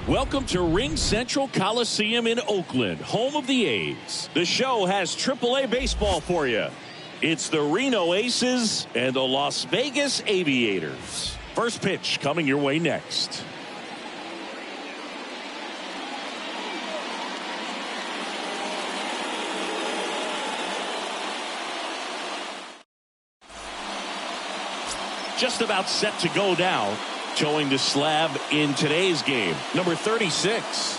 Welcome to Ring Central Coliseum in Oakland, home of the A's. The show has AAA baseball for you. It's the Reno Aces and the Las Vegas Aviators. First pitch coming your way next. Just about set to go now. Showing the slab in today's game, number 36.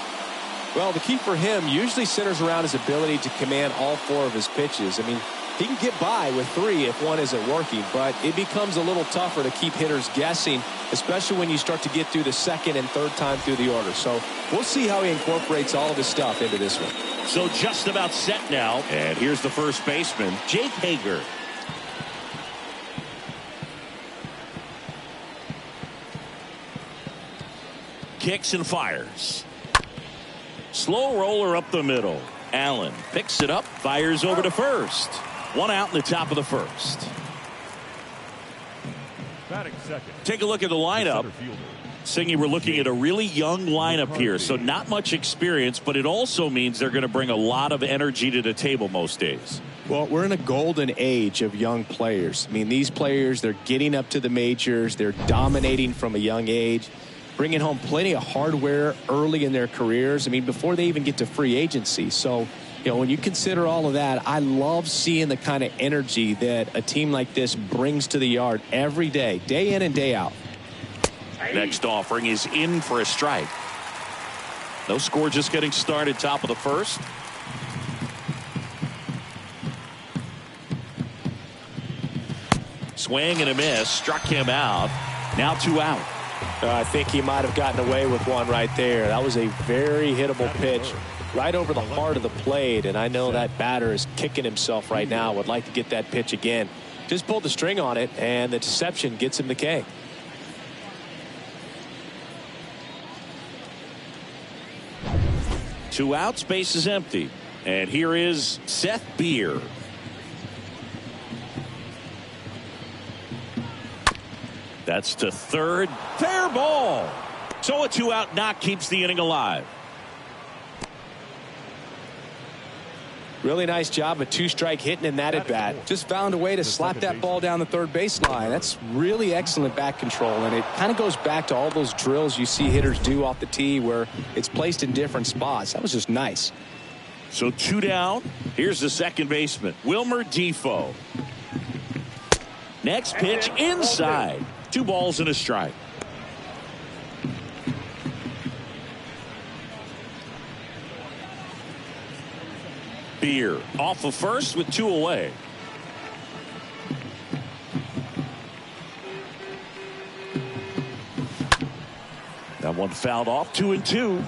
Well, the key for him usually centers around his ability to command all four of his pitches. I mean, he can get by with three if one isn't working, but it becomes a little tougher to keep hitters guessing, especially when you start to get through the second and third time through the order. So we'll see how he incorporates all of his stuff into this one. So just about set now, and here's the first baseman, Jake Hager. Kicks and fires. Slow roller up the middle. Allen picks it up, fires over to first. One out in the top of the first. Take a look at the lineup. Singy, we're looking at a really young lineup here, so not much experience, but it also means they're going to bring a lot of energy to the table most days. Well, we're in a golden age of young players. I mean, these players, they're getting up to the majors. They're dominating from a young age, bringing home plenty of hardware early in their careers. I mean, before they even get to free agency. So, you know, when you consider all of that, I love seeing the kind of energy that a team like this brings to the yard every day, day in and day out. Next offering is in for a strike. No score, just getting started, top of the first. Swing and a miss, struck him out. Now 2 out. I think he might have gotten away with one right there. That was a very hittable pitch right over the heart of the plate, and I know that batter is kicking himself right now. Would like to get that pitch again. Just pulled the string on it, and the deception gets him the K. Two outs, base is empty. And here is Seth Beer. That's to third. Fair ball. So a 2-out knock keeps the inning alive. Really nice job of 2-strike hitting in that at bat. Just found a way to slap that ball down the third baseline. That's really excellent bat control, and it kind of goes back to all those drills you see hitters do off the tee where it's placed in different spots. That was just nice. So 2 down. Here's the second baseman, Wilmer Defoe. Next pitch inside. 2 balls and a strike. Beer off of first with 2 away. That one fouled off. 2-2.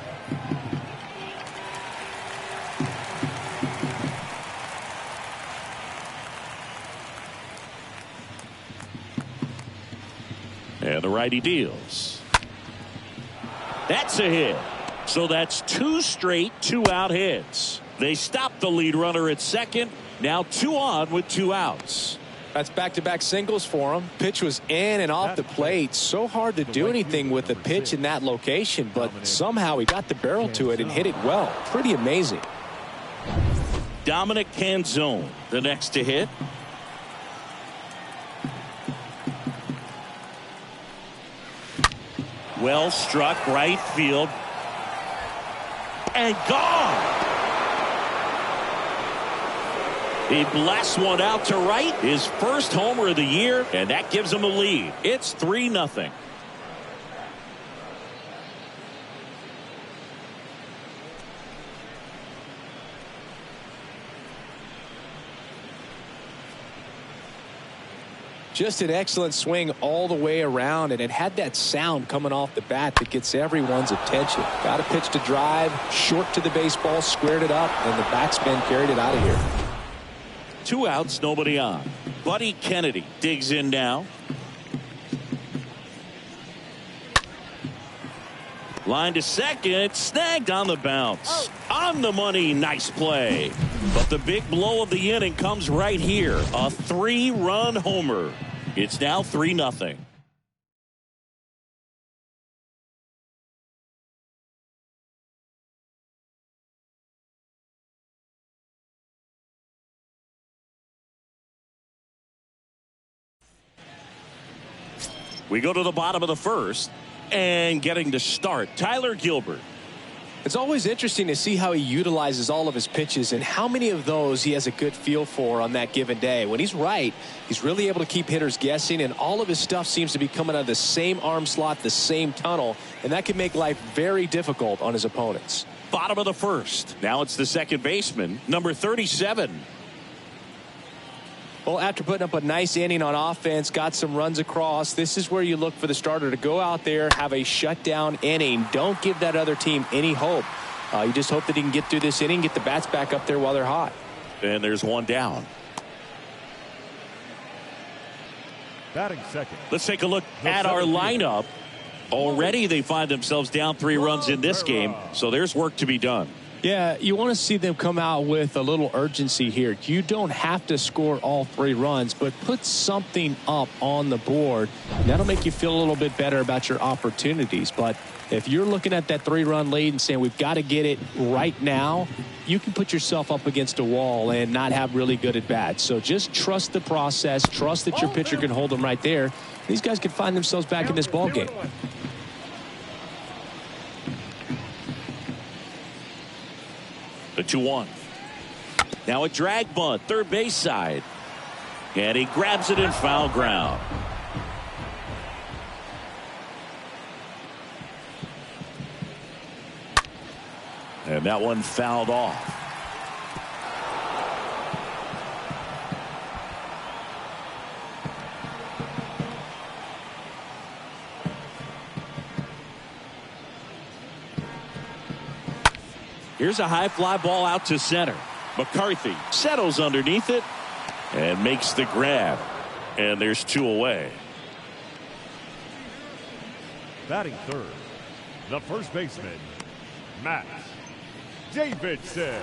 And the righty deals. That's a hit. So that's 2 straight 2-out hits. They stopped the lead runner at second. Now 2 on with 2 outs. That's back-to-back singles for him. Pitch was in and off the plate. So hard to do anything with the pitch in that location, but somehow he got the barrel to it and hit it well. Pretty amazing. Dominic Canzone, the next to hit. Well struck, right field. And gone. He blasts one out to right. His first homer of the year, and that gives him the lead. It's 3-0. Just an excellent swing all the way around, and it had that sound coming off the bat that gets everyone's attention. Got a pitch to drive, short to the baseball, squared it up, and the backspin carried it out of here. 2 outs, nobody on. Buddy Kennedy digs in now. Line to second, snagged on the bounce. On the money, nice play. But the big blow of the inning comes right here. A 3-run homer. It's now 3-0. We go to the bottom of the first, and getting to start, Tyler Gilbert. It's always interesting to see how he utilizes all of his pitches and how many of those he has a good feel for on that given day. When he's right, he's really able to keep hitters guessing, and all of his stuff seems to be coming out of the same arm slot, the same tunnel, and that can make life very difficult on his opponents. Bottom of the first. Now it's the second baseman, number 37. Well, after putting up a nice inning on offense, got some runs across, this is where you look for the starter to go out there, have a shutdown inning. Don't give that other team any hope. You just hope that he can get through this inning, get the bats back up there while they're hot. And there's one down. Batting second. Let's take a look at our lineup. Already they find themselves down 3 runs in this game, so there's work to be done. Yeah, you want to see them come out with a little urgency here. You don't have to score all 3 runs, but put something up on the board. That'll make you feel a little bit better about your opportunities. But if you're looking at that 3-run lead and saying we've got to get it right now, you can put yourself up against a wall and not have really good at bats. So just trust the process. Trust that your pitcher can hold them right there. These guys can find themselves back in this ball game. The 2-1. Now a drag bunt, third base side. And he grabs it in foul ground. And that one fouled off. Here's a high fly ball out to center. McCarthy settles underneath it and makes the grab. And there's 2 away. Batting third, the first baseman, Matt Davidson.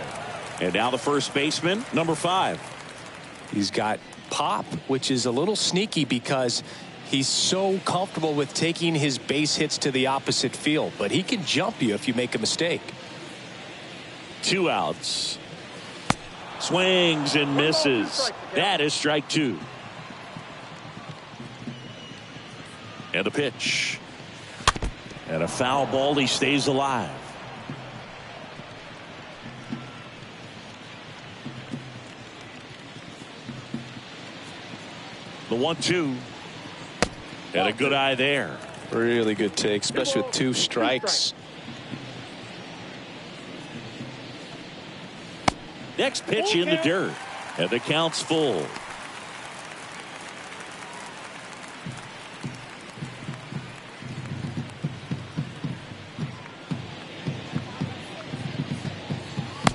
And now the first baseman, number 5. He's got pop, which is a little sneaky because he's so comfortable with taking his base hits to the opposite field. But he can jump you if you make a mistake. 2 outs. Swings and misses. That is strike 2. And a pitch. And a foul ball. He stays alive. The 1-2. And a good eye there. Really good take, especially with 2 strikes. Next pitch in the dirt. And the count's full.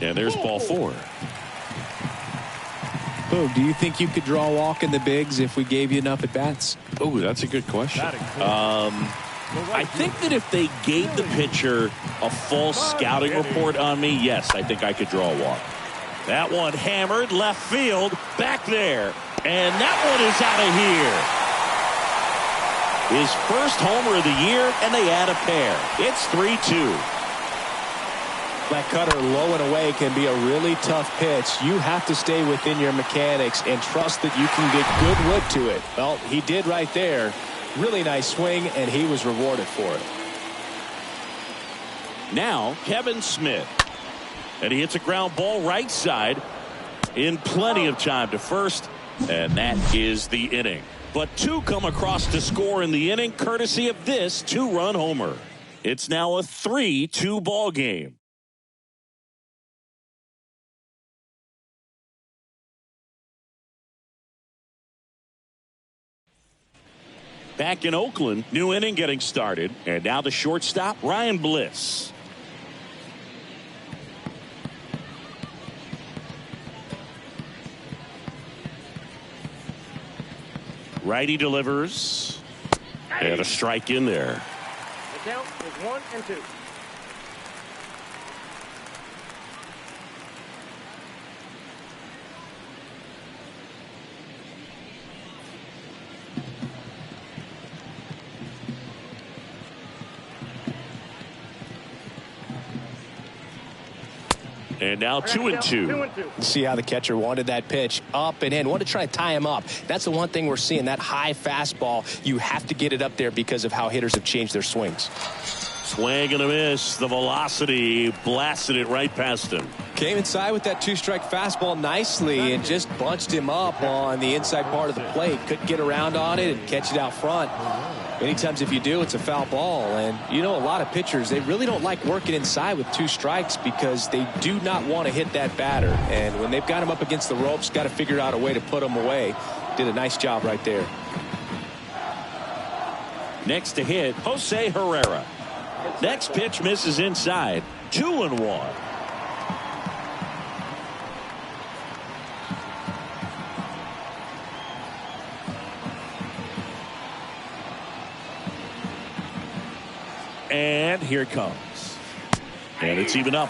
And there's ball 4. Oh, do you think you could draw a walk in the bigs if we gave you enough at bats? Oh, that's a good question. I think that if they gave the pitcher a false scouting report on me, yes, I think I could draw a walk. That one hammered left field, back there, and that one is out of here. His first homer of the year, and they add a pair. It's 3-2. That cutter low and away can be a really tough pitch. You have to stay within your mechanics and trust that you can get good wood to it. Well, he did right there. Really nice swing, and he was rewarded for it. Now, Kevin Smith. And he hits a ground ball right side in plenty of time to first. And that is the inning. But 2 come across to score in the inning, courtesy of this 2-run homer. It's now a 3-2 ball game. Back in Oakland, new inning getting started. And now the shortstop, Ryan Bliss. Righty delivers. And a strike in there. The count is 1-2. And now 2-2. See how the catcher wanted that pitch up and in. Wanted to try to tie him up. That's the one thing we're seeing. That high fastball, you have to get it up there because of how hitters have changed their swings. Swing and a miss. The velocity blasted it right past him. Came inside with that two-strike fastball nicely and just bunched him up on the inside part of the plate. Couldn't get around on it and catch it out front. Many times if you do, it's a foul ball. And you know, a lot of pitchers, they really don't like working inside with two strikes because they do not want to hit that batter. And when they've got him up against the ropes, got to figure out a way to put him away. Did a nice job right there. Next to hit, Jose Herrera. Next pitch misses inside. 2-1. And here it comes. And it's even up.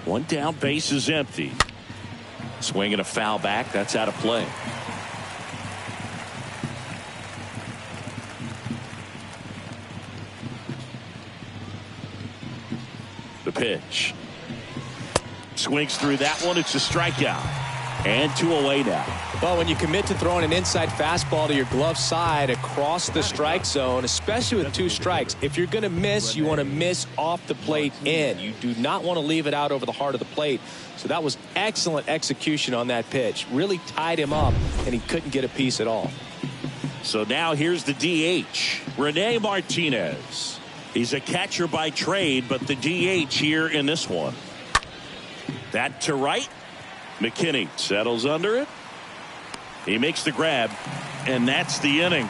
One down, base is empty. Swing and a foul back. That's out of play. The pitch. Swings through that one. It's a strikeout. And 2 away now. Well, when you commit to throwing an inside fastball to your glove side across the strike zone, especially with 2 strikes, if you're going to miss, you want to miss off the plate in. You do not want to leave it out over the heart of the plate. So that was excellent execution on that pitch. Really tied him up, and he couldn't get a piece at all. So now here's the DH, Rene Martinez. He's a catcher by trade, but the DH here in this one. That to right. McKinney settles under it. He makes the grab, and that's the inning.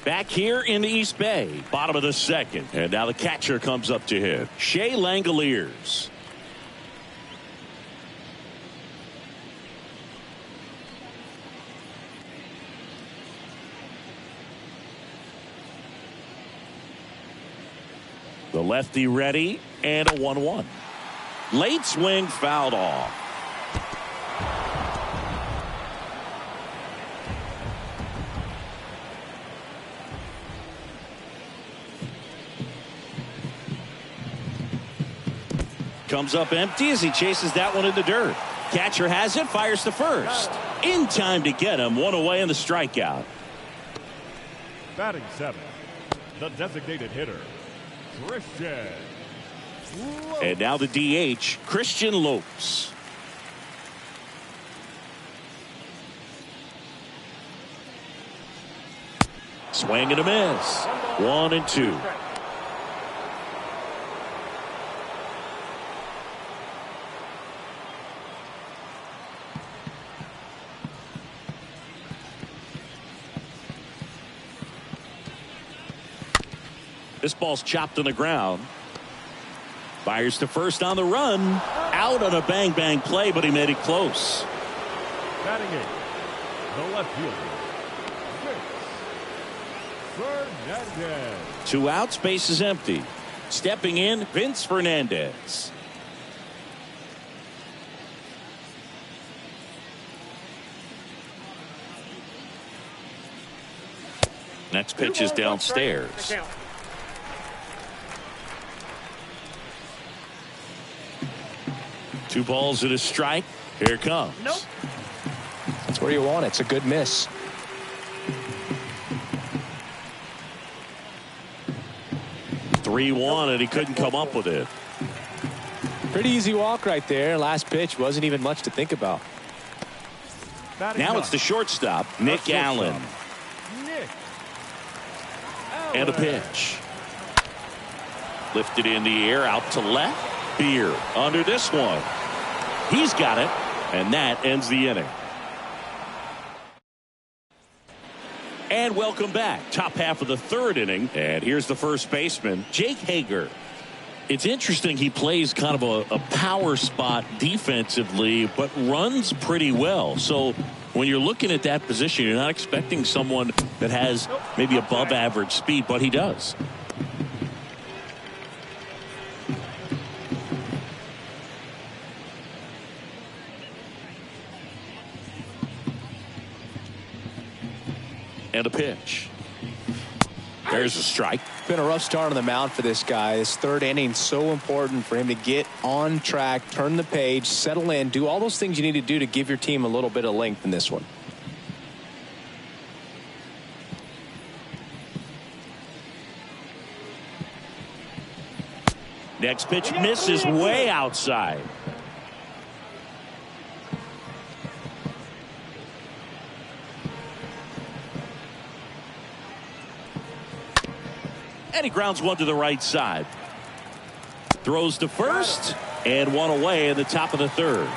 Back here in the East Bay, bottom of the second, and now the catcher comes up to hit. Shea Langoliers. The lefty ready, and a 1-1. Late swing fouled off. Comes up empty as he chases that one in the dirt. Catcher has it, fires to first. In time to get him, 1 away in the strikeout. Batting 7, the designated hitter, Christian Lopes. And now the DH, Christian Lopes. Swing and a miss. 1-2. This ball's chopped on the ground. Fires to first on the run. Out on a bang-bang play, but he made it close. Batting 8, the left fielder, Fernandez. 2 outs, base is empty. Stepping in, Vince Fernandez. Next pitch is downstairs. 2 balls and a strike. Here it comes. Nope. That's where you want it. It's a good miss. (3-1) and he couldn't come up with it. Pretty easy walk right there. Last pitch wasn't even much to think about. Now it's the shortstop, Nick Allen. And a pitch. Lifted in the air, out to left. Beer under this one. He's got it, and that ends the inning. And welcome back. Top half of the 3rd inning. And here's the first baseman, Jake Hager. It's interesting, he plays kind of a power spot defensively, but runs pretty well. So when you're looking at that position, you're not expecting someone that has maybe above average speed, but he does. And a pitch. There's a strike. Been a rough start on the mound for this guy. This third inning so important for him to get on track, turn the page, settle in, do all those things you need to do to give your team a little bit of length in this one. Next pitch misses way outside. And he grounds one to the right side. Throws to first and one away in the top of the third.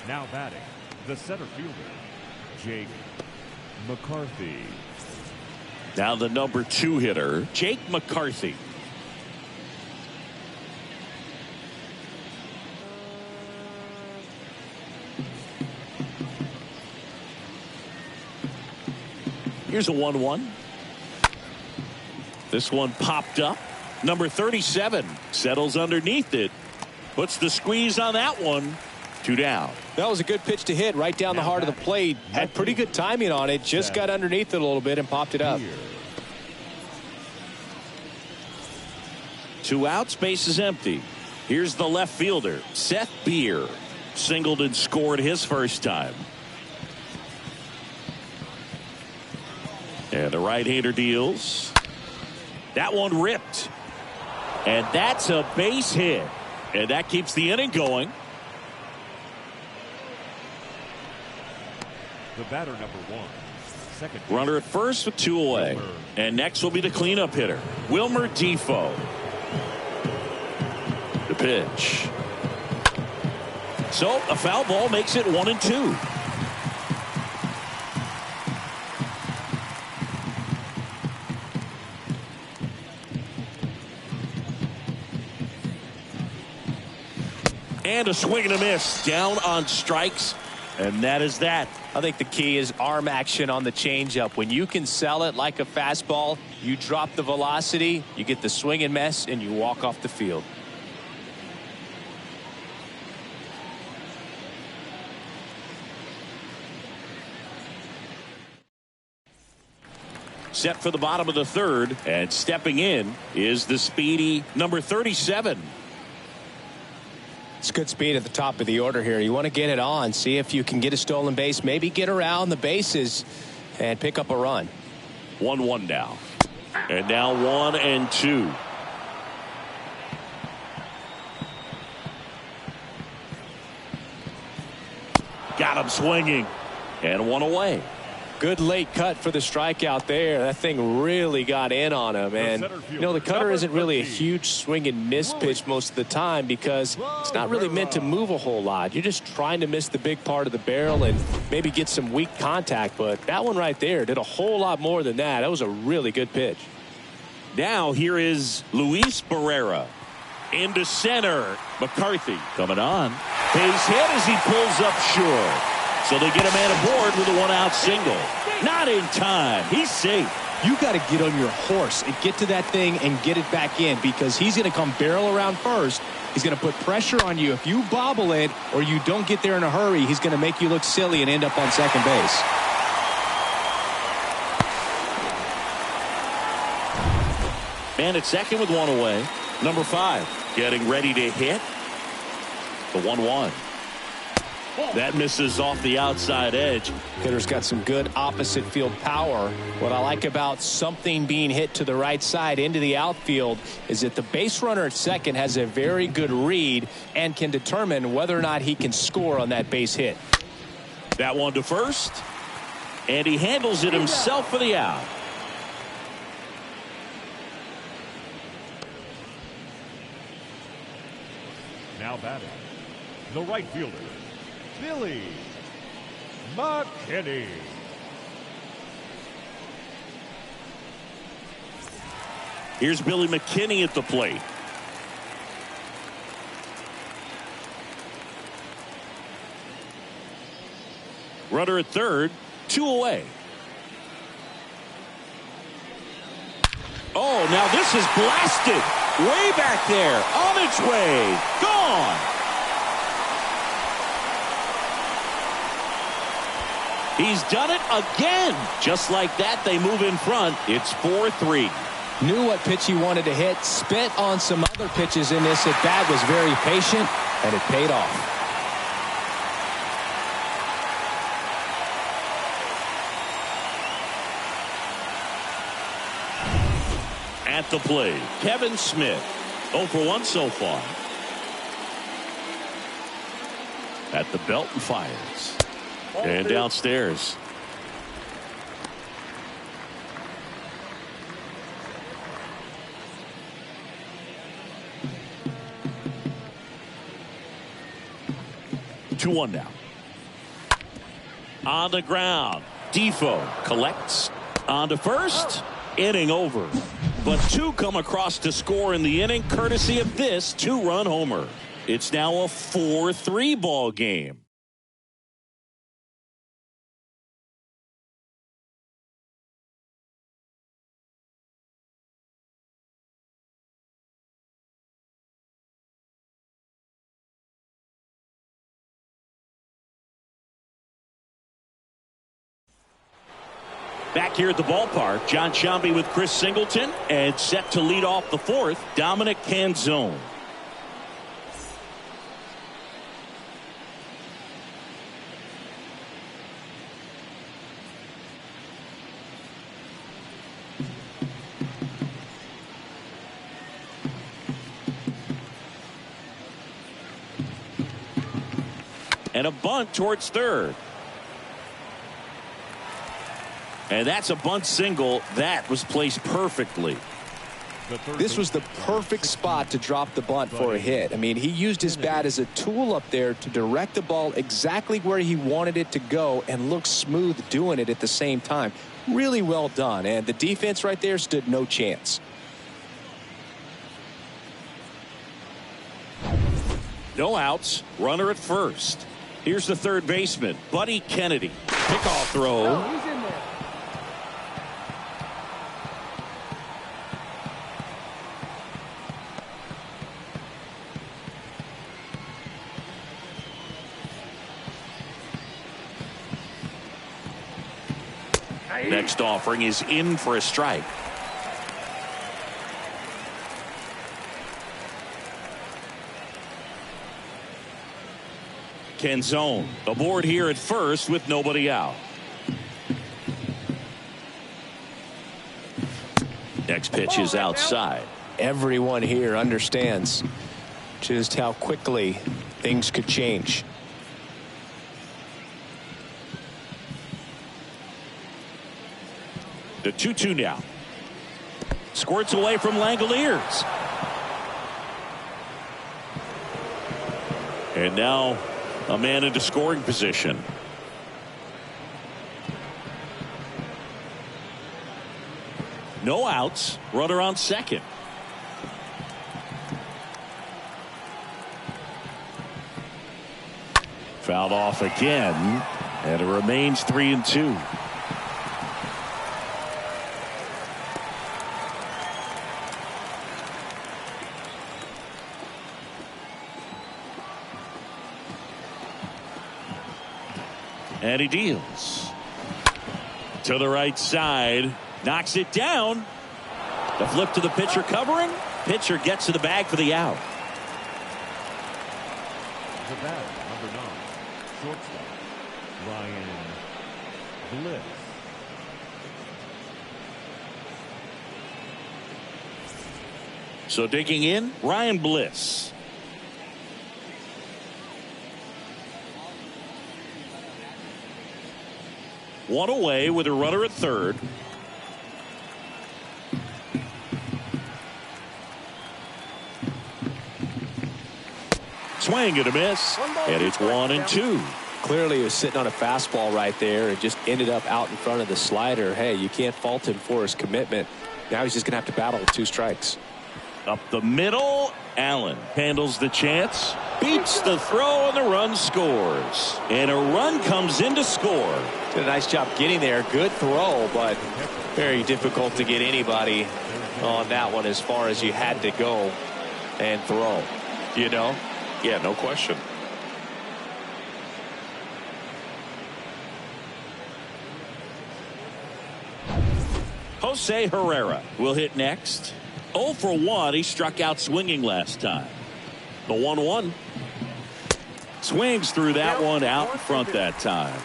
Now batting, the center fielder, Jake McCarthy. Now the number 2 hitter, Jake McCarthy. Here's a 1-1. This one popped up. Number 37 settles underneath it. Puts the squeeze on that one. 2 down. That was a good pitch to hit right down the heart of the plate. Had pretty good timing on it. Just got underneath it a little bit and popped it up. 2 outs, base is empty. Here's the left fielder, Seth Beer. Singled and scored his first time. And the right-hander deals. That one ripped. And that's a base hit. And that keeps the inning going. The batter, number 1. Second. Runner at first with 2 away. Wilmer. And next will be the cleanup hitter, Wilmer Defoe. The pitch. So a foul ball makes it 1-2. And a swing and a miss down on strikes. And that is that. I think the key is arm action on the changeup. When you can sell it like a fastball, you drop the velocity, you get the swing and miss, and you walk off the field. Set for the bottom of the third, and stepping in is the speedy number 37. It's good speed at the top of the order here. You want to get it on, see if you can get a stolen base, maybe get around the bases and pick up a run. 1-1 now. And now 1-2. Got him swinging. And 1 away. Good late cut for the strikeout there. That thing really got in on him. And, you know, the cutter isn't really a huge swing and miss pitch most of the time because it's not really meant to move a whole lot. You're just trying to miss the big part of the barrel and maybe get some weak contact. But that one right there did a whole lot more than that. That was a really good pitch. Now here is Luis Barrera. Into center. McCarthy coming on. Base hit as he pulls up short. So they get a man aboard with a 1-out single. Not in time. He's safe. You got to get on your horse and get to that thing and get it back in because he's going to come barrel around first. He's going to put pressure on you. If you bobble it or you don't get there in a hurry, he's going to make you look silly and end up on second base. Man at second with 1 away. Number 5 getting ready to hit. The 1-1. That misses off the outside edge. Hitter's got some good opposite field power. What I like about something being hit to the right side into the outfield is that the base runner at second has a very good read and can determine whether or not he can score on that base hit. That one to first. And he handles it himself for the out. Now batting, the right fielder, Billy McKinney. Here's Billy McKinney at the plate. Runner at third, 2 away. Oh, now this is blasted. Way back there, on its way, gone. He's done it again. Just like that, they move in front. It's 4-3. Knew what pitch he wanted to hit. Spent on some other pitches in this at bat. Was very patient, and it paid off. At the plate, Kevin Smith. 0 for 1 so far. At the belt and fires. And downstairs. Two one now. On the ground. Defoe collects. On to first. Inning over. But two come across to score in the inning courtesy of this two-run homer. It's now a 4-3 ball game. Back here at the ballpark, John Sciambi with Chris Singleton, and set to lead off the fourth, Dominic Canzone. And a bunt towards third. And that's a bunt single that was placed perfectly. This was the perfect spot to drop the bunt for a hit. I mean, he used his bat as a tool up there to direct the ball exactly where he wanted it to go and looked smooth doing it at the same time. Really well done. And the defense right there stood no chance. No outs. Runner at first. Here's the third baseman, Buddy Kennedy. Pickoff throw. He's in there. Next offering is in for a strike. Canzone aboard here at first with nobody out. Next pitch is outside. Everyone here understands just how quickly things could change. The 2-2 now. Squirts away from Langoliers. And now a man into scoring position. No outs. Runner on second. Fouled off again. And it remains 3-2. And he deals to the right side, knocks it down. The flip to the pitcher covering. Pitcher gets to the bag for the out. The batter, number 9, shortstop, Ryan Bliss. So digging in, Ryan Bliss. One away with a runner at third. Swing and a miss. And it's 1-2. Clearly he was sitting on a fastball right there and just ended up out in front of the slider. Hey, you can't fault him for his commitment. Now he's just going to have to battle with 2 strikes. Up the middle, Allen handles the chance, beats the throw, and the run scores. And a run comes in to score. Did a nice job getting there. Good throw, but very difficult to get anybody on that one as far as you had to go and throw. You know? Yeah, no question. Jose Herrera will hit next. 0 for 1. He struck out swinging last time. The 1-1. Swings through that one out in front that time.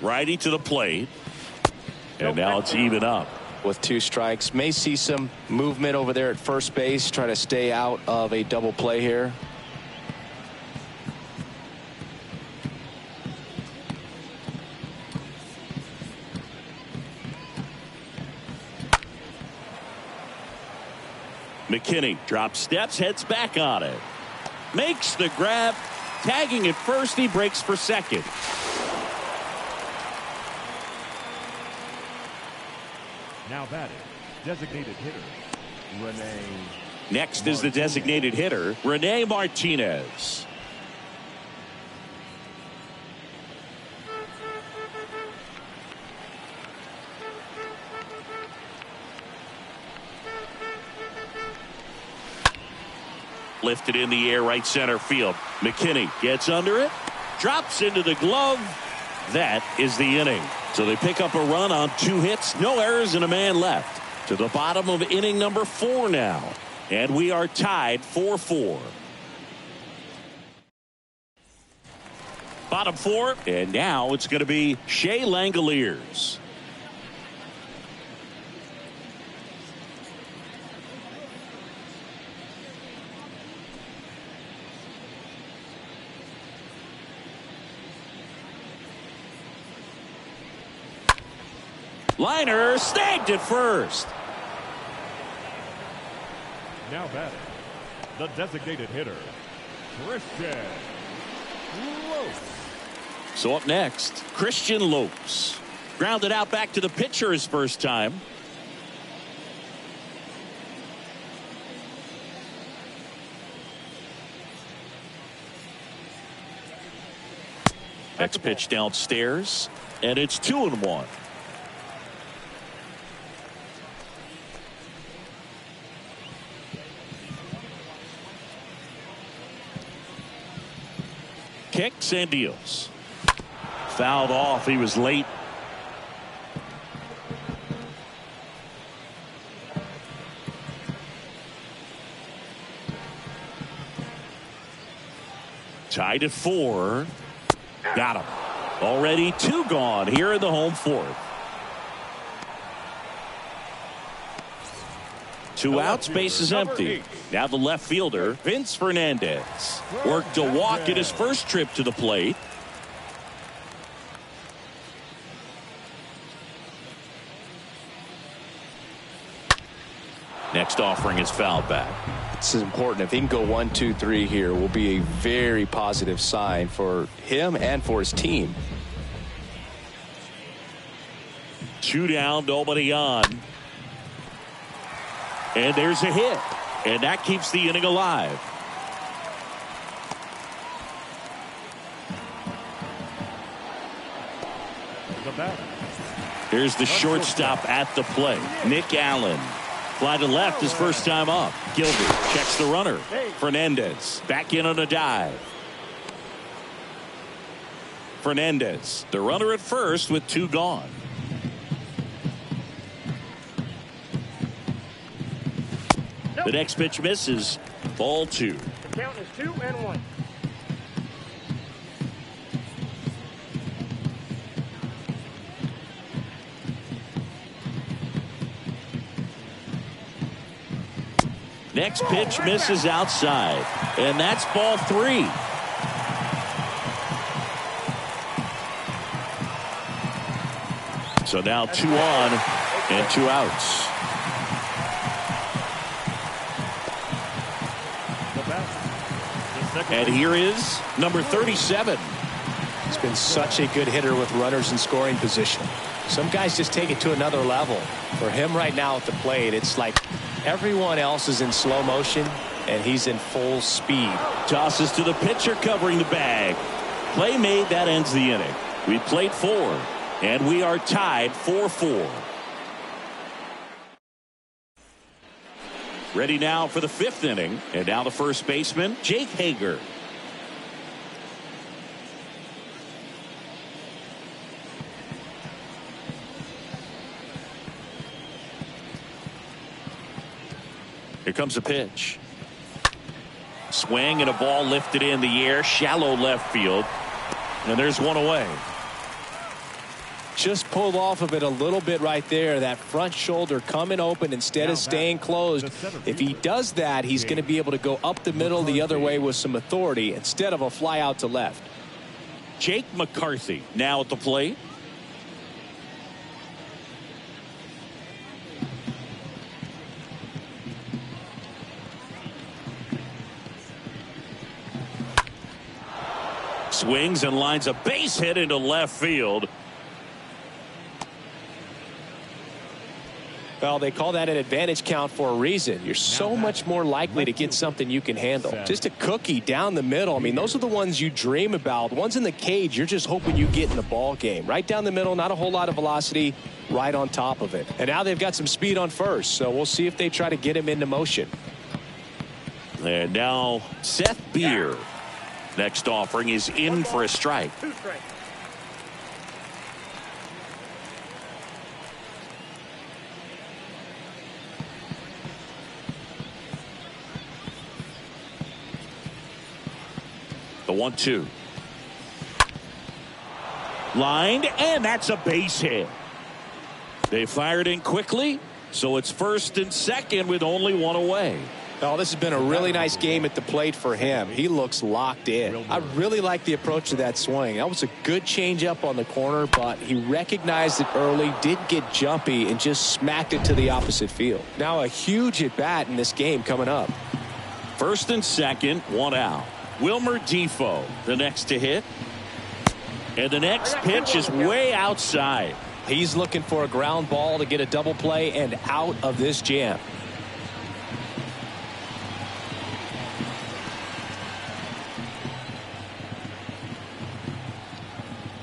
Righty to the plate. And now it's even up. With 2 strikes, may see some movement over there at first base, try to stay out of a double play here. McKinney drops steps, heads back on it. Makes the grab. Tagging at first, he breaks for second. Now batting, designated hitter, Rene. Next is the designated hitter, Rene Martinez. Lifted in the air, right center field. McKinney gets under it, drops into the glove. That is the inning. So they pick up a run on 2 hits, no errors, and a man left. To the bottom of inning number 4 now. And we are tied 4-4. Bottom 4, and now it's going to be Shea Langoliers. Liner snagged at first. Now batting, the designated hitter, Christian Lopes. So up next, Christian Lopes. Grounded out back to the pitcher his first time. Next pitch downstairs, and it's 2-1. Kicks and deals. Fouled off. He was late. Tied at 4. Got him. Already 2 gone here in the home 4th. 2 outs, base is empty. Now the left fielder, Vince Fernandez, worked a walk at his first trip to the plate. Next offering is fouled back. This is important. If he can go 1, 2, 3 here, will be a very positive sign for him and for his team. 2 down, nobody on. And there's a hit. And that keeps the inning alive. Here's the shortstop at the plate, Nick Allen. Fly to left his first time up. Gilbert checks the runner. Fernandez back in on a dive. Fernandez, the runner at first with 2 gone. The next pitch misses. Ball 2. The count is 2-1. Next pitch misses outside. And that's ball 3. So now 2 on and 2 outs. And here is number 37. He's been such a good hitter with runners in scoring position. Some guys just take it to another level. For him right now at the plate, it's like everyone else is in slow motion and he's in full speed. Tosses to the pitcher covering the bag. Play made, that ends the inning. We played 4 and we are tied 4-4. Ready now for the 5th inning. And now the first baseman, Jake Hager. Here comes a pitch. Swing and a ball lifted in the air, shallow left field. And there's one away. Just pulled off of it a little bit right there. That front shoulder coming open instead of staying closed. If he does that, he's going to be able to go up the middle the other way with some authority instead of a fly out to left. Jake McCarthy now at the plate. Swings and lines a base hit into left field. Well, they call that an advantage count for a reason. You're so much more likely to get something you can handle. Just a cookie down the middle. I mean, those are the ones you dream about. Ones in the cage, you're just hoping you get in the ball game. Right down the middle, not a whole lot of velocity, right on top of it. And now they've got some speed on first, so we'll see if they try to get him into motion. And now Seth Beer. Next offering is in for a strike. 2 strikes. The 1-2. Lined, and that's a base hit. They fired in quickly, so it's 1st and 2nd with only one away. Oh, this has been a really nice game at the plate for him. He looks locked in. I really like the approach to that swing. That was a good change up on the corner, but he recognized it early, did get jumpy, and just smacked it to the opposite field. Now a huge at bat in this game coming up. 1st and 2nd, one out. Wilmer Defoe, the next to hit. And the next pitch is way outside. He's looking for a ground ball to get a double play and out of this jam.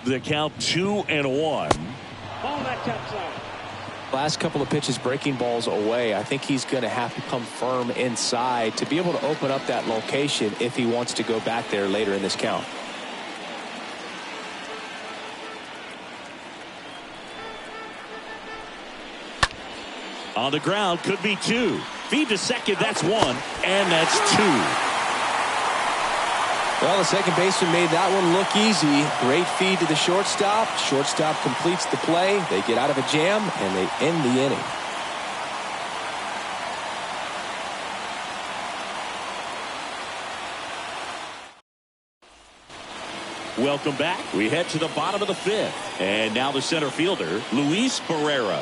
The count 2-1. Ball that's outside. Last couple of pitches breaking balls away. I think he's going to have to come firm inside to be able to open up that location if he wants to go back there later in this count. On the ground, could be 2. Feed to second, that's 1, and that's 2. Well, the second baseman made that one look easy. Great feed to the shortstop. Shortstop completes the play. They get out of a jam, and they end the inning. Welcome back. We head to the bottom of the 5th. And now the center fielder, Luis Barrera.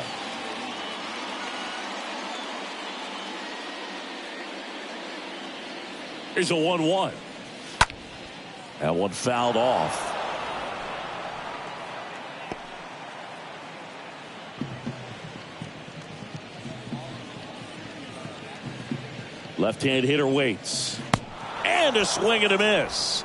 Here's a 1-1. That one fouled off. Left-hand hitter waits. And a swing and a miss.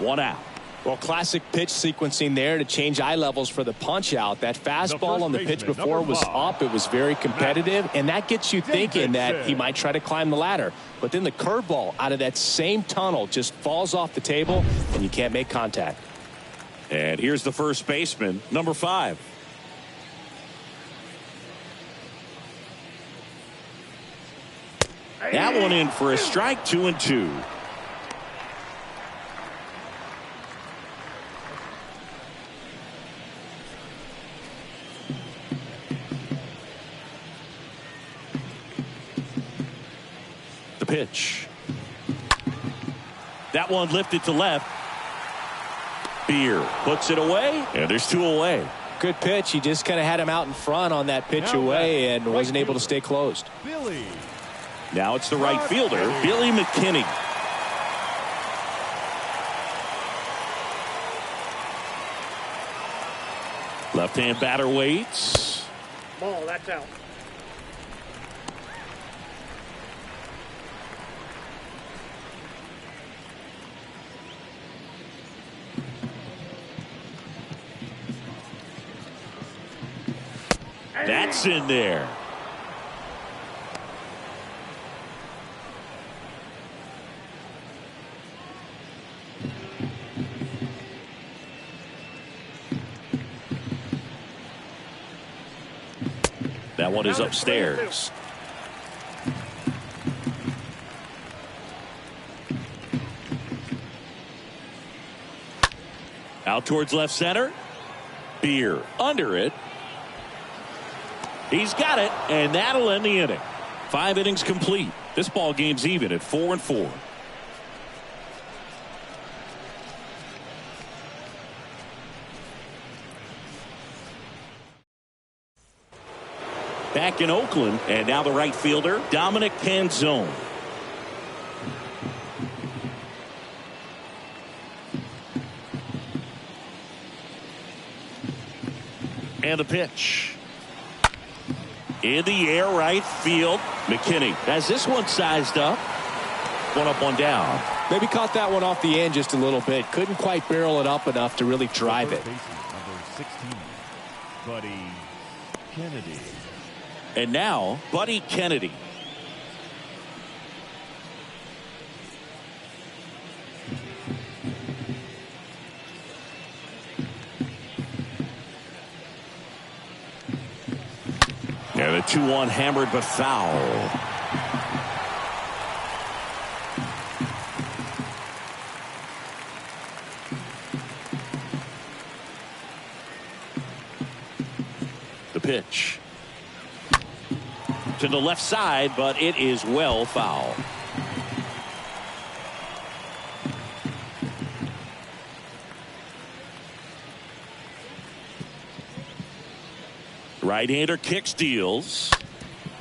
1 out. Well, classic pitch sequencing there to change eye levels for the punch out. That fastball on the pitch before was up. It was very competitive, and that gets you thinking that he might try to climb the ladder. But then the curveball out of that same tunnel just falls off the table, and you can't make contact. And here's the first baseman, number 5. That one in for a strike, 2-2. The pitch. That one lifted to left. Beer puts it away, and there's 2 away. Good pitch. He just kind of had him out in front on that pitch away and wasn't able to stay closed. Billy. Now it's the right fielder, Billy McKinney. Left-hand batter waits. Ball that's out. That's in there. That one is upstairs. Out towards left center. Beer under it. He's got it, and that'll end the inning. 5 innings complete. This ball game's even at 4-4. Back in Oakland, and now the right fielder, Dominic Canzone. And the pitch. In the air, right field. McKinney has this one sized up. One up, one down. Maybe caught that one off the end just a little bit. Couldn't quite barrel it up enough to really drive it. Number 16, Buddy Kennedy. And now, Buddy Kennedy. And the 2-1 hammered but foul. The pitch. To the left side, but it is well foul. Right-hander kick steals.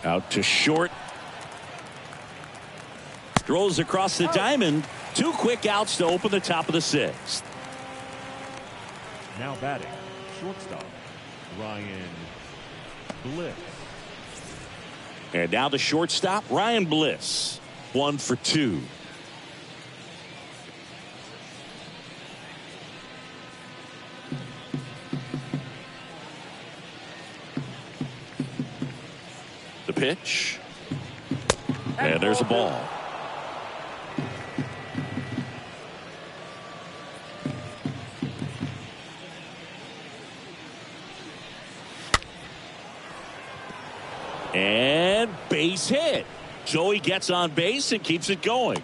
Out to short. Throws across the diamond. 2 quick outs to open the top of the 6th. Now batting, shortstop, Ryan Bliss. And now the shortstop, Ryan Bliss. 1 for 2. The pitch. And there's a ball. And base hit. Joey gets on base and keeps it going.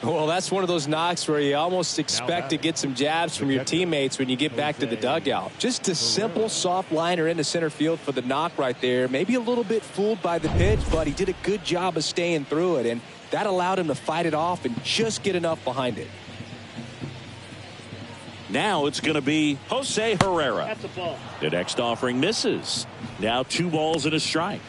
Well, that's one of those knocks where you almost expect to get some jabs from your teammates when you get back to the dugout. Just a simple soft liner into center field for the knock right there. Maybe a little bit fooled by the pitch, but he did a good job of staying through it, and that allowed him to fight it off and just get enough behind it. Now it's going to be Jose Herrera. That's a ball. The next offering misses. Now 2 balls and a strike.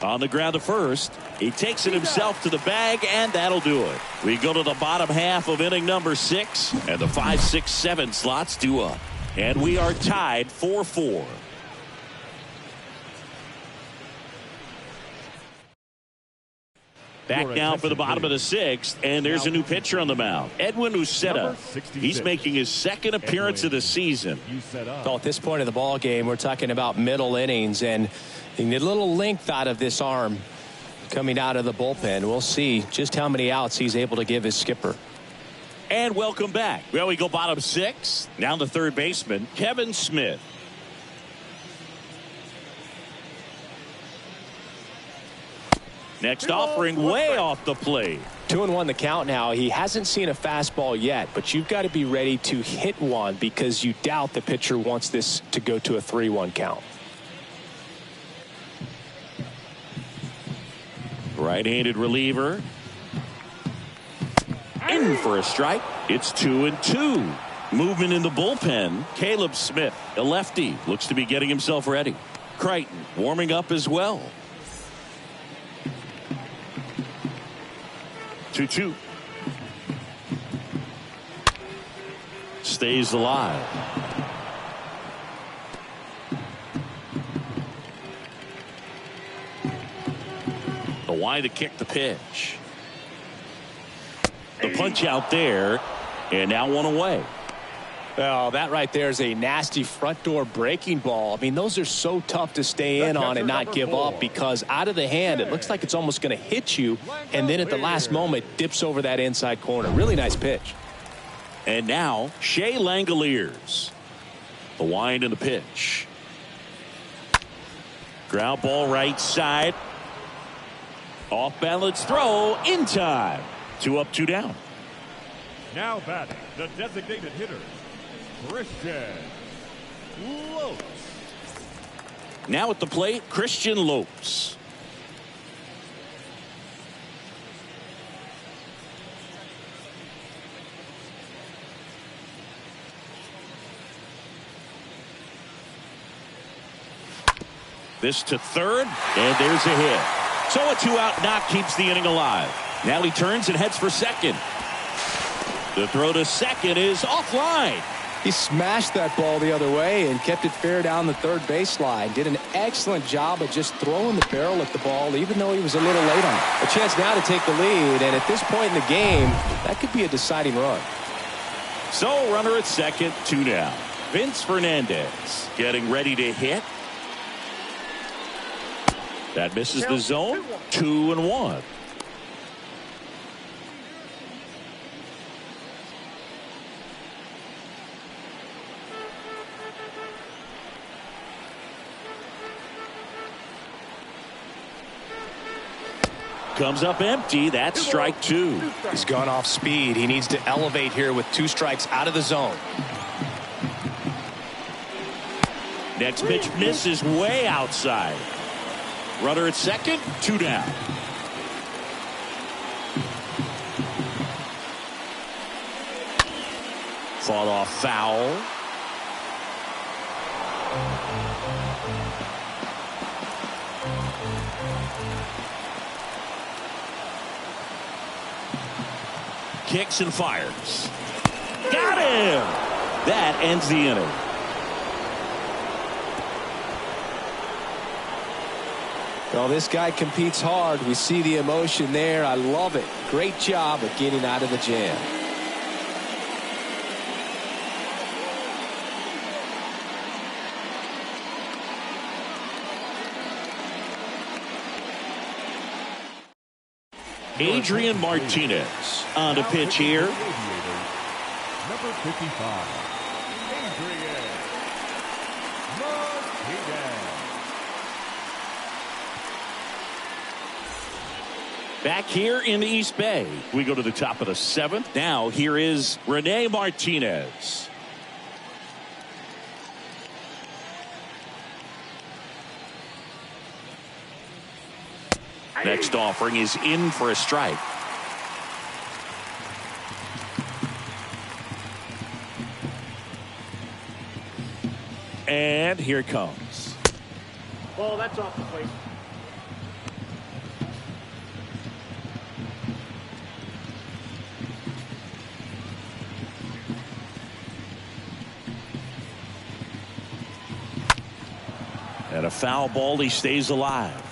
On the ground to first. He takes it himself to the bag, and that'll do it. We go to the bottom half of inning number 6, and the 5, 6, 7 slots due up. And we are tied 4-4. Back now for the bottom of the 6th, and there's a new pitcher on the mound. Edwin Uceta. He's making his 2nd appearance of the season. Well, at this point of the ball game, we're talking about middle innings, and you need a little length out of this arm coming out of the bullpen. We'll see just how many outs he's able to give his skipper. And welcome back. Well, we go bottom 6. Now the third baseman, Kevin Smith. Next offering way off the plate. 2-1 the count now. He hasn't seen a fastball yet, but you've got to be ready to hit one because you doubt the pitcher wants this to go to a 3-1 count. Right-handed reliever. In for a strike. It's 2-2. Movement in the bullpen. Caleb Smith, a lefty, looks to be getting himself ready. Crichton warming up as well. 2-2. Stays alive. The wide to kick the pitch. The punch out there, and now 1 away. Well, that right there is a nasty front door breaking ball. I mean, those are so tough to stay in on and not give up, because out of the hand, it looks like it's almost going to hit you, and then at the last moment, dips over that inside corner. Really nice pitch. And now, Shea Langoliers. The wind and the pitch. Ground ball right side. Off balance throw in time. 2 up, 2 down. Now batting, the designated hitter, Christian Lopes. Now at the plate, Christian Lopes. This to third, and there's a hit. So a 2-out knock keeps the inning alive. Now he turns and heads for second. The throw to second is offline. He smashed that ball the other way and kept it fair down the third baseline. Did an excellent job of just throwing the barrel at the ball, even though he was a little late on it. A chance now to take the lead, and at this point in the game, that could be a deciding run. So runner at second, 2 down. Vince Fernandez getting ready to hit. That misses the zone. 2-1. Comes up empty. That's strike 2. He's gone off speed. He needs to elevate here with 2 strikes out of the zone. Next pitch misses way outside. Runner at second, 2 down. Fought off foul. Kicks and fires. Got him! That ends the inning. Well, this guy competes hard. We see the emotion there. I love it. Great job of getting out of the jam. Adrian Martinez on the pitch here. Number 55, Adrian Martinez. Back here in the East Bay, we go to the top of the 7th. Now here is Rene Martinez. Next offering is in for a strike. And here it comes. Ball, that's off the plate. And a foul ball, he stays alive.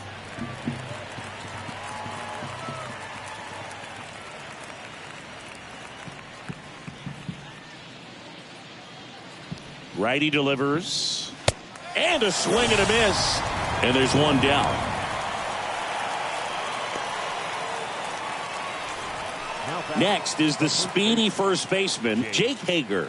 Righty delivers. And a swing and a miss. And there's 1 down. Next is the speedy first baseman, Jake Hager.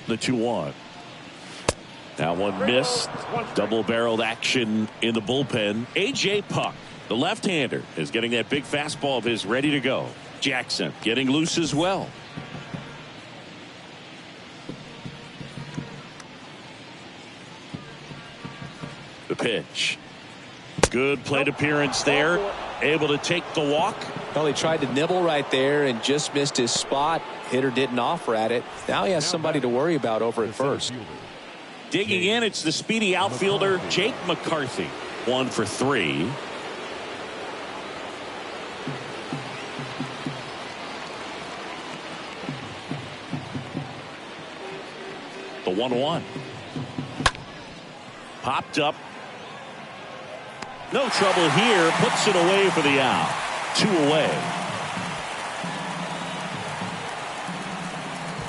The 2-1. That one missed. Double-barreled action in the bullpen. A.J. Puck, the left-hander, is getting that big fastball of his ready to go. Jackson getting loose as well. The pitch. Good plate appearance there. Able to take the walk. Well, he tried to nibble right there and just missed his spot. Hitter didn't offer at it. Now he has somebody to worry about over at first. Digging in, it's the speedy outfielder, Jake McCarthy. 1 for 3. The 1-1. Popped up. No trouble here. Puts it away for the out. 2 away.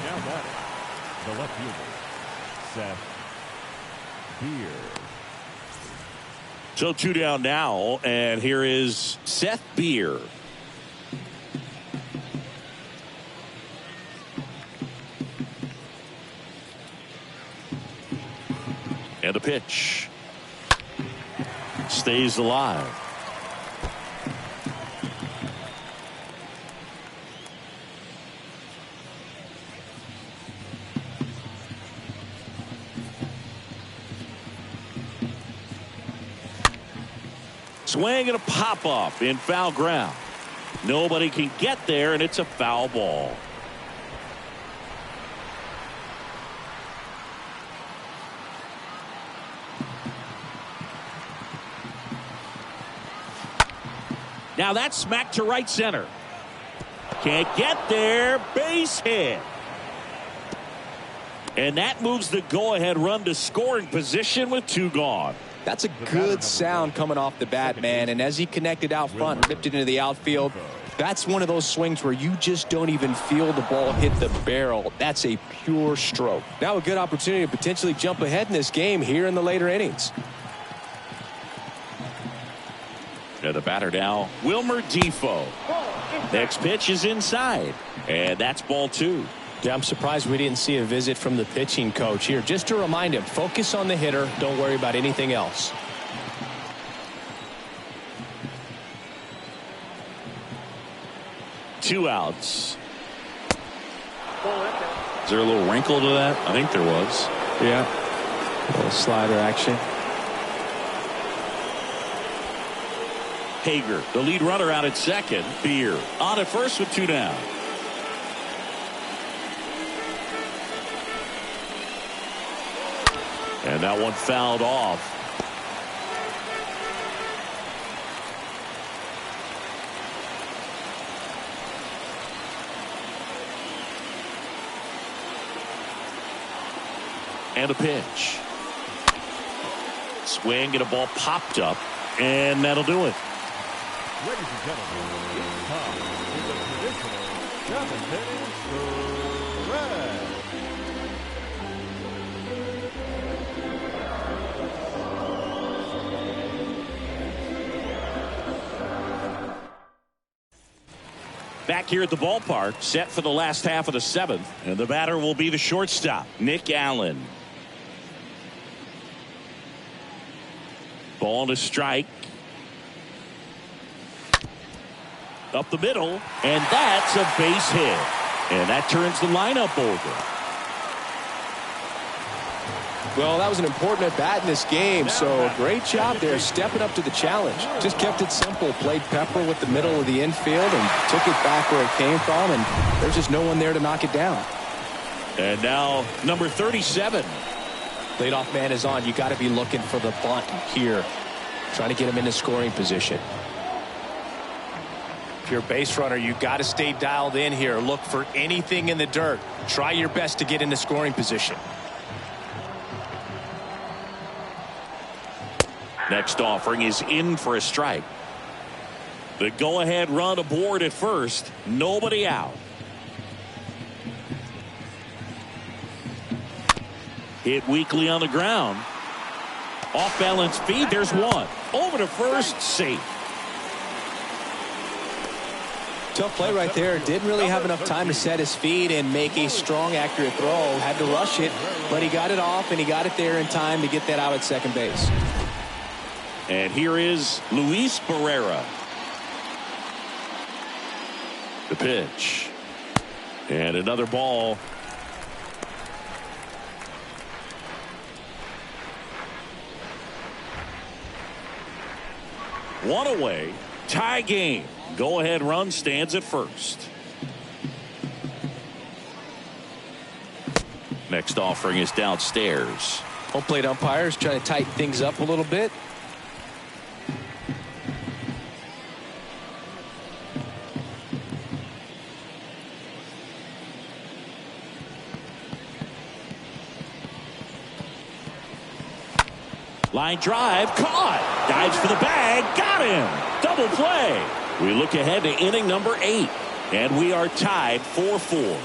Now batting, the left fielder, Seth Beer. So 2 down now, and here is Seth Beer. And a pitch. Stays alive. Swing and a pop up in foul ground. Nobody can get there, and it's a foul ball. Now that's smacked to right center. Can't get there. Base hit. And that moves the go-ahead run to scoring position with 2 gone. That's a good sound coming off the bat, man. And as he connected out front, ripped it into the outfield, that's one of those swings where you just don't even feel the ball hit the barrel. That's a pure stroke. Now a good opportunity to potentially jump ahead in this game here in the later innings. And the batter now, Wilmer Defoe. Next pitch is inside. And that's ball 2. Yeah, I'm surprised we didn't see a visit from the pitching coach here. Just to remind him, focus on the hitter. Don't worry about anything else. Two outs. Is there a little wrinkle to that? I think there was. Yeah. A little slider action. Hager, the lead runner, out at second. Beer on at first with 2 down. And that one fouled off. And a pitch. Swing and a ball popped up. And that'll do it. Ladies and gentlemen, it's time for the traditional 7-inning stretch. Back here at the ballpark, set for the last half of the 7th. And the batter will be the shortstop, Nick Allen. Ball to strike. Up the middle, and that's a base hit. And that turns the lineup over. Well, that was an important at-bat in this game, so great job there stepping up to the challenge. Just kept it simple, played pepper with the middle of the infield and took it back where it came from, and there's just no one there to knock it down. And now number 37. Leadoff man is on. You got to be looking for the bunt here, trying to get him into scoring position. If you're a base runner, you got to stay dialed in here. Look for anything in the dirt. Try your best to get into scoring position. Next offering is in for a strike. The go-ahead run aboard at first. Nobody out. Hit weakly on the ground. Off-balance feed. There's one. Over to first. Safe. Tough play right there. Didn't really have enough time to set his feet and make a strong, accurate throw. Had to rush it, but he got it off, and he got it there in time to get that out at second base. And here is Luis Barrera. The pitch. And another ball. One away. Tie game. Go ahead run stands at first. Next offering is downstairs. Home plate umpires trying to tighten things up a little bit. Line drive, caught. Dives for the bag, got him. Double play. We look ahead to inning number 8, and we are tied 4-4.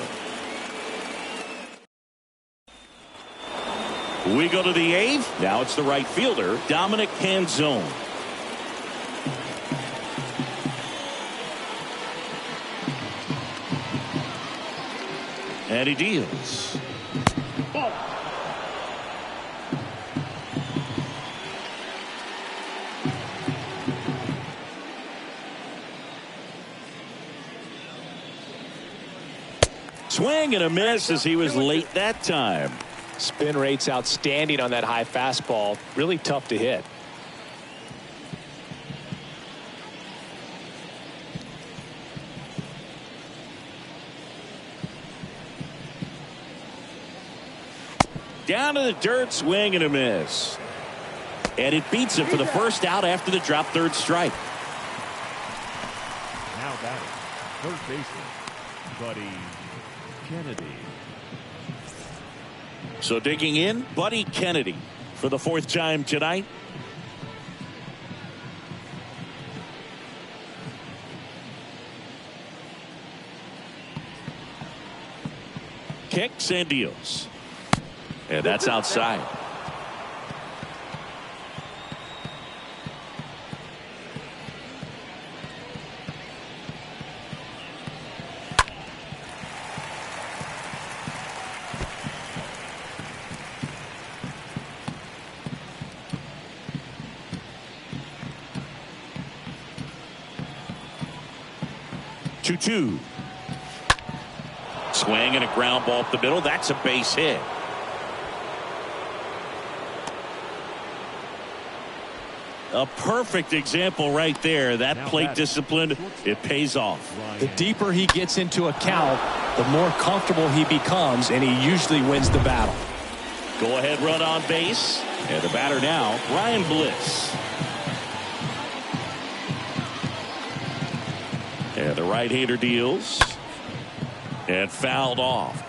We go to the 8th. Now it's the right fielder, Dominic Canzone. And he deals. Ball. Swing and a miss as he was late that time. Spin rate's outstanding on that high fastball. Really tough to hit. Down to the dirt, swing and a miss. And it beats him for the first out after the drop third strike. Now batting, third baseman, Buddy Kennedy. So digging in, Buddy Kennedy for the 4th time tonight. Kicks and deals. And that's outside. Two. Swing and a ground ball up the middle. That's a base hit. A perfect example right there. That plate discipline, it pays off. The deeper he gets into a count, the more comfortable he becomes, and he usually wins the battle. Go ahead run on base. And the batter now, Ryan Bliss. And the right-hander deals. And fouled off.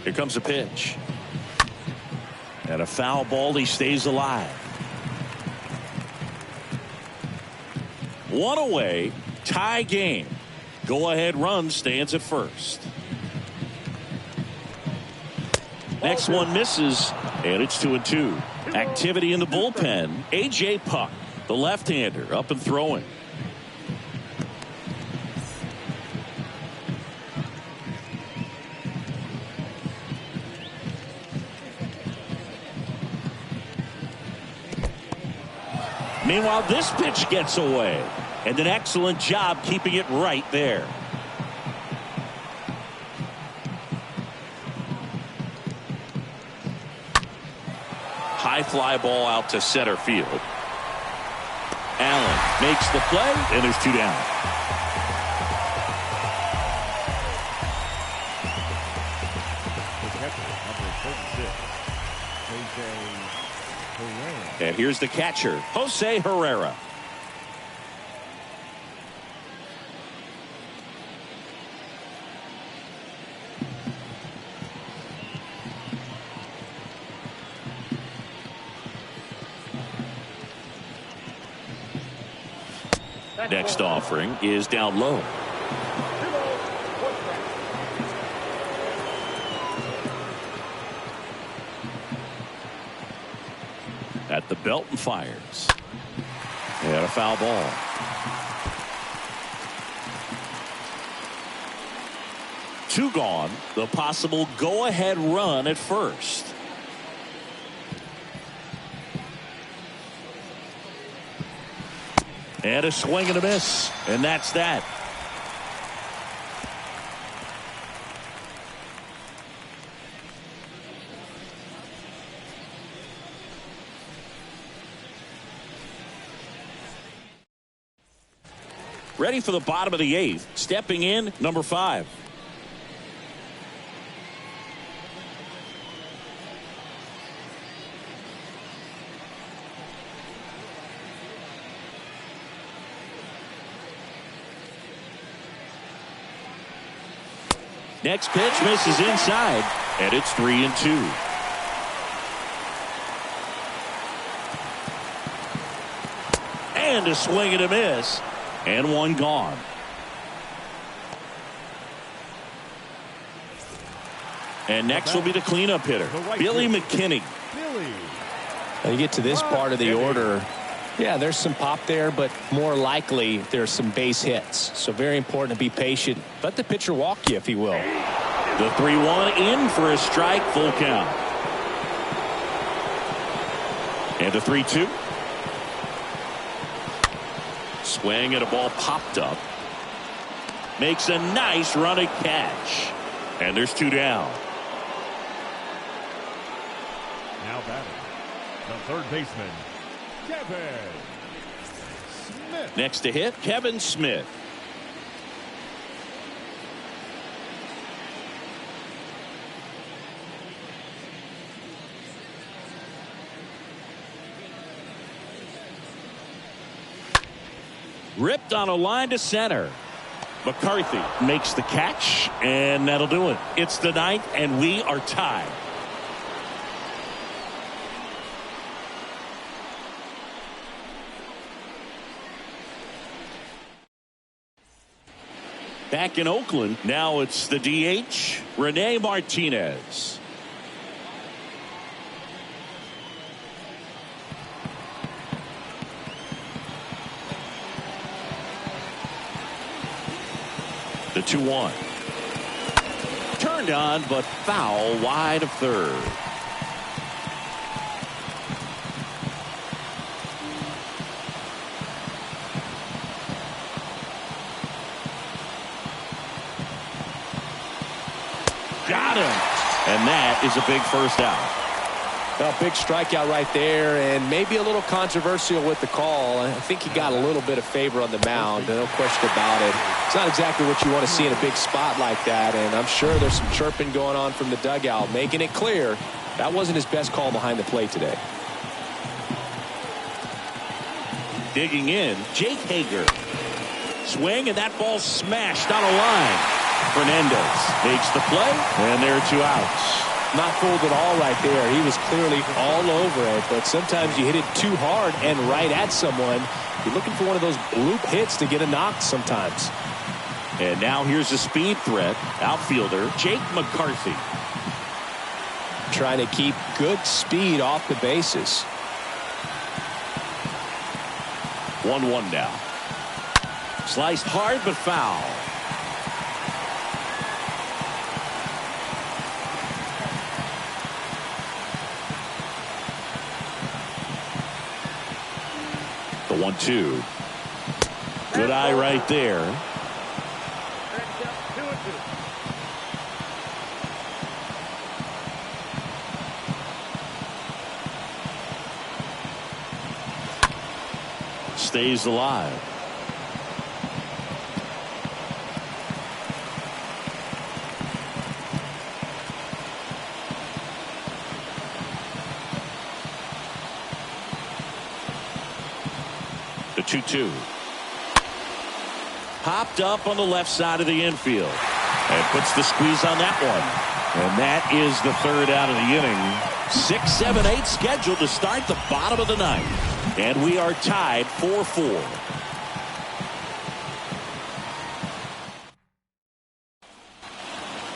Here comes a pitch. And a foul ball. He stays alive. One away. Tie game. Go ahead run stands at first. Next one misses. And it's 2-2. Activity in the bullpen. A.J. Puck, the left-hander, up and throwing. Meanwhile, this pitch gets away. And an excellent job keeping it right there. High fly ball out to center field. Allen makes the play, and there's 2 down. The catcher, number 36, Jose Herrera. And here's the catcher, Jose Herrera. Next offering is down low. At the belt and fires. And a foul ball. Two gone. The possible go-ahead run at first. And a swing and a miss. And that's that. Ready for the bottom of the 8th. Stepping in, number 5. Next pitch misses inside, and it's 3-2. And a swing and a miss, and one gone. And next will be the cleanup hitter, Billy McKinney. When you get to this part of the order, yeah, there's some pop there, but more likely there's some base hits. So very important to be patient. Let the pitcher walk you if he will. The 3-1 in for a strike, full count. And the 3-2. Swing and a ball popped up. Makes a nice running catch. And there's 2 down. Now batting, the third baseman, Kevin Smith. Next to hit, Kevin Smith. Ripped on a line to center. McCarthy makes the catch, and that'll do it. It's the 9th, and we are tied. Back in Oakland, now it's the DH, Rene Martinez. The 2-1. Turned on, but foul wide of third. Got him. And that is a big first out. Well, big strikeout right there, and maybe a little controversial with the call. I think he got a little bit of favor on the mound, no question about it. It's not exactly what you want to see in a big spot like that, and I'm sure there's some chirping going on from the dugout, making it clear that wasn't his best call behind the plate today. Digging in, Jake Hager. Swing, and that ball smashed on a line. Fernandez makes the play, and there are 2 outs. Not fooled at all right there. He was clearly all over it, but sometimes you hit it too hard and right at someone. You're looking for one of those bloop hits to get a knock sometimes. And now here's a speed threat, outfielder Jake McCarthy. Trying to keep good speed off the bases. 1-1 now. Sliced hard but foul. The 1-2. Good eye right there. Stays alive. The 2-2. Popped up on the left side of the infield and puts the squeeze on that one. And that is the 3rd out of the inning. 6, 7, 8 scheduled to start the bottom of the 9th. And we are tied 4-4.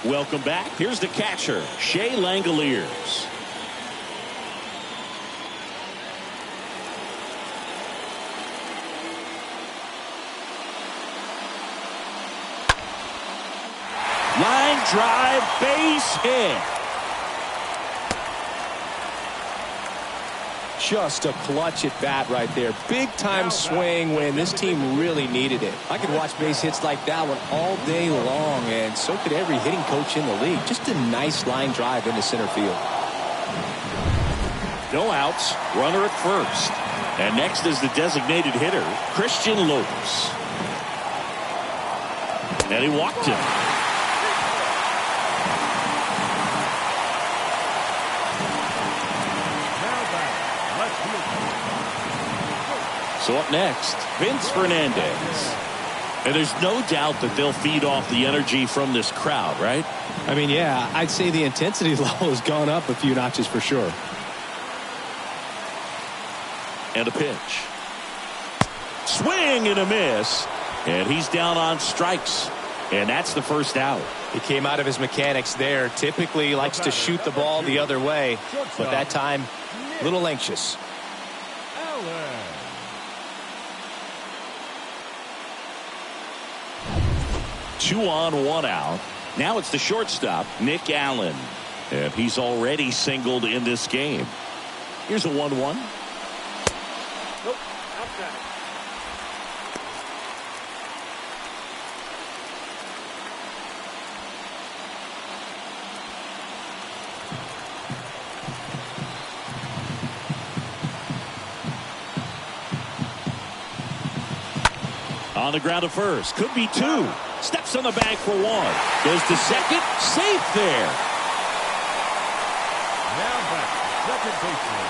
Welcome back. Here's the catcher, Shea Langoliers. Line drive, base hit. Just a clutch at bat right there. Big time swing when this team really needed it. I could watch base hits like that one all day long, and so could every hitting coach in the league. Just a nice line drive into center field. No outs, runner at first. And next is the designated hitter, Christian Lopes. And he walked him. So up next, Vince Fernandez. And there's no doubt that they'll feed off the energy from this crowd, right? I mean, yeah, I'd say the intensity level has gone up a few notches for sure. And a pitch. Swing and a miss. And he's down on strikes. And that's the first out. He came out of his mechanics there. Typically likes to shoot the ball the other way, but that time a little anxious. 2 on, 1 out. Now it's the shortstop, Nick Allen. And he's already singled in this game. Here's a 1-1. Nope, outside. On the ground to first. Could be 2. Steps on the bag for 1. Goes to second. Safe there. Now back, second baseman.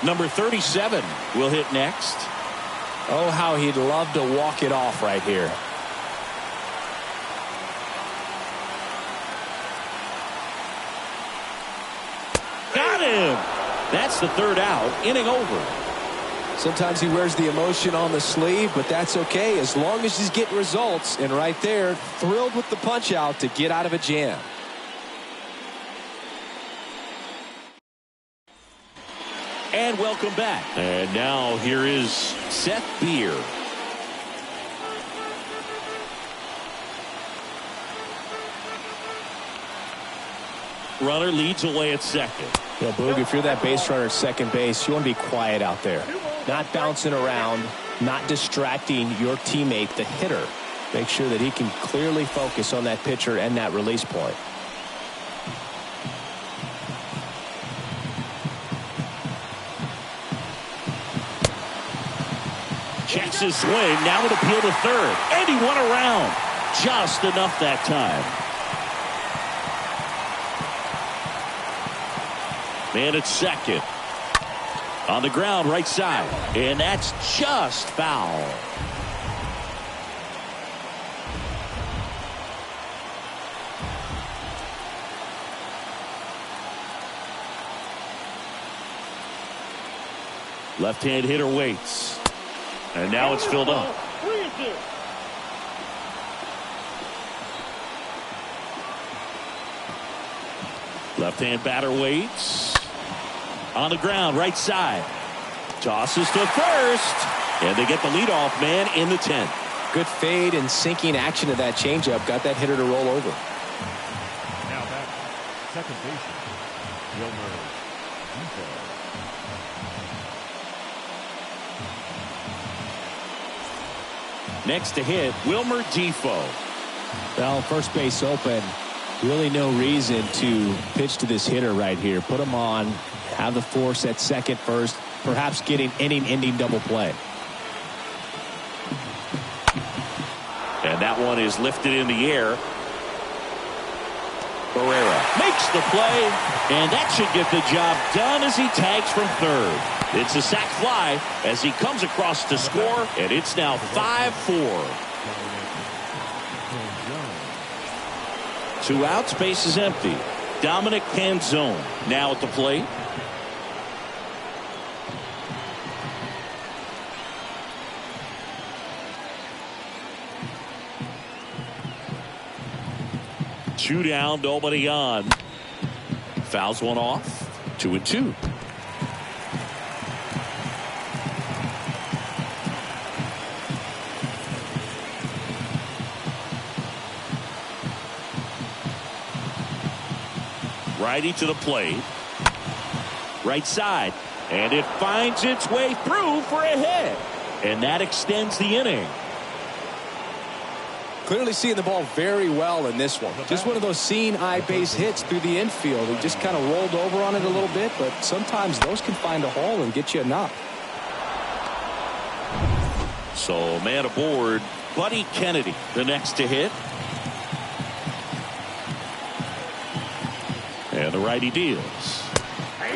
Number 37 will hit next. Oh, how he'd love to walk it off right here. Got him. That's the 3rd out. Inning over. Sometimes he wears the emotion on the sleeve, but that's okay as long as he's getting results. And right there, thrilled with the punch out to get out of a jam. And welcome back. And now here is Seth Beer. Runner leads away at second. You know, Boog, if you're that base runner at second base, you want to be quiet out there. Not bouncing around, not distracting your teammate, the hitter. Make sure that he can clearly focus on that pitcher and that release point. Checks his swing. Now an appeal to third. And he went around. Just enough that time. Man at second. On the ground, right side. And that's just foul. Left-hand hitter waits. And now it's filled up. 3-2. Left-hand batter waits. On the ground, right side. Tosses to first. And they get the leadoff man in the 10th. Good fade and sinking action of that changeup. Got that hitter to roll over. Now back, second baseman. Wilmer Defoe. Next to hit, Wilmer Defoe. Well, first base open. Really no reason to pitch to this hitter right here. Put him on. Have the force at second first. Perhaps getting inning-ending double play. And that one is lifted in the air. Barrera makes the play, and that should get the job done as he tags from third. It's a sac fly as he comes across to score, and it's now 5-4. 2 outs, base is empty. Dominic Canzone now at the plate. Two down, nobody on. Fouls one off. 2-2. Righty to the plate. Right side. And it finds its way through for a hit. And that extends the inning. Clearly seeing the ball very well in this one. Just one of those seeing eye base hits through the infield. He just kind of rolled over on it a little bit, but sometimes those can find a hole and get you a knock. So man aboard, Buddy Kennedy, the next to hit. And the righty deals.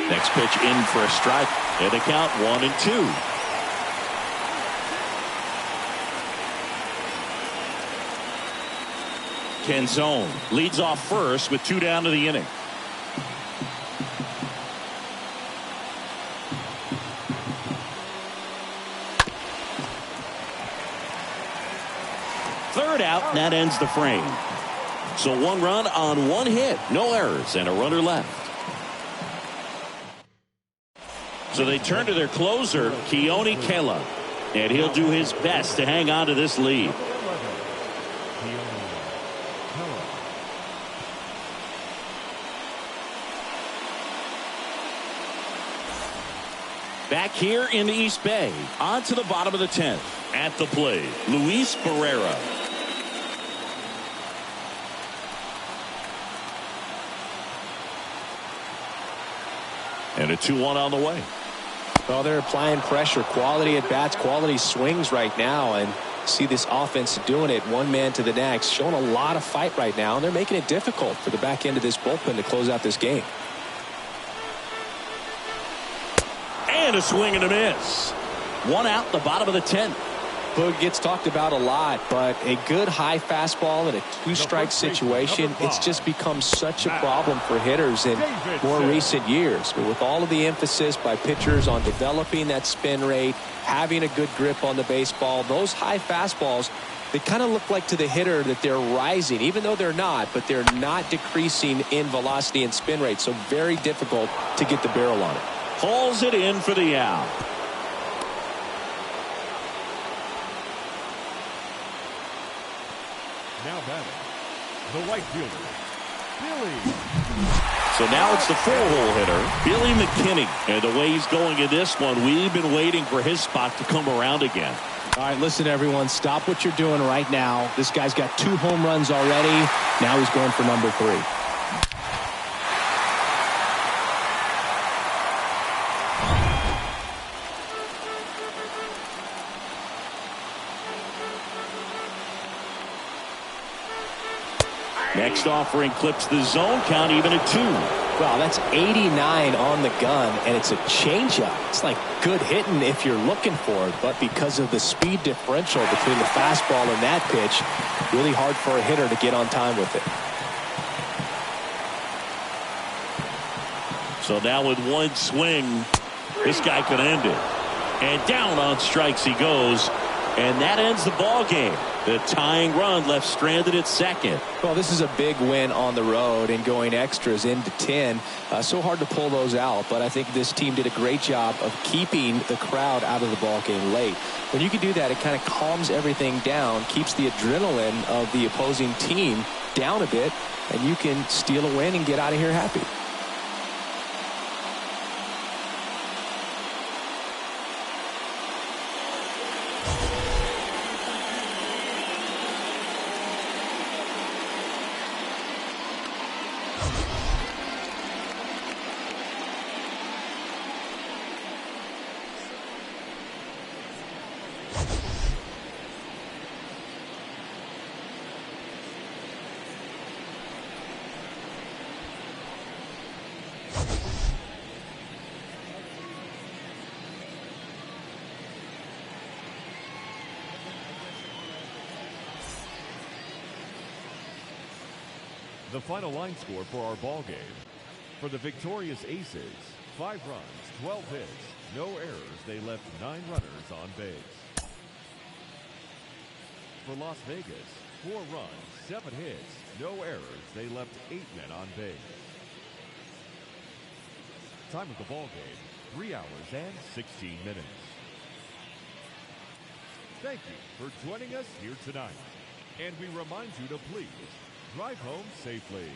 Next pitch in for a strike. And the count 1-2. Canzone leads off first with 2 down to the inning. Third out, and that ends the frame. So 1 run on 1 hit, no errors, and a runner left. So they turn to their closer, Keone Kela, and he'll do his best to hang on to this lead. Back here in the East Bay, on to the bottom of the 10th. At the plate, Luis Barrera. And a 2-1 on the way. Well, they're applying pressure, quality at bats, quality swings right now, and see this offense doing it one man to the next, showing a lot of fight right now, and they're making it difficult for the back end of this bullpen to close out this game. And a swing and a miss. 1 out, the bottom of the 10th. Boog gets talked about a lot, but a good high fastball in a 2-strike situation, it's just become such a problem for hitters in more recent years. But with all of the emphasis by pitchers on developing that spin rate, having a good grip on the baseball, those high fastballs, they kind of look like to the hitter that they're rising, even though they're not, but they're not decreasing in velocity and spin rate. So very difficult to get the barrel on it. Hauls it in for the out. Now batting, the right fielder, Billy. So now it's the 4-hole hitter, Billy McKinney. And the way he's going in this one, we've been waiting for his spot to come around again. All right, listen, everyone, stop what you're doing right now. This guy's got 2 home runs already. Now he's going for number 3. Next offering clips the zone, count even at 2. Wow, that's 89 on the gun, and it's a changeup. It's like good hitting if you're looking for it, but because of the speed differential between the fastball and that pitch, really hard for a hitter to get on time with it. So now with 1 swing, this guy could end it. And down on strikes he goes, and that ends the ball game. The tying run left stranded at second. Well, this is a big win on the road and going extras into 10. So hard to pull those out, but I think this team did a great job of keeping the crowd out of the ball game late. When you can do that, it kind of calms everything down, keeps the adrenaline of the opposing team down a bit, and you can steal a win and get out of here happy. The final line score for our ball game. For the victorious Aces, 5 runs, 12 hits, no errors. They left 9 runners on base. For Las Vegas, 4 runs, 7 hits, no errors. They left 8 men on base. Time of the ball game, 3 hours and 16 minutes. Thank you for joining us here tonight. And we remind you to please drive home safely.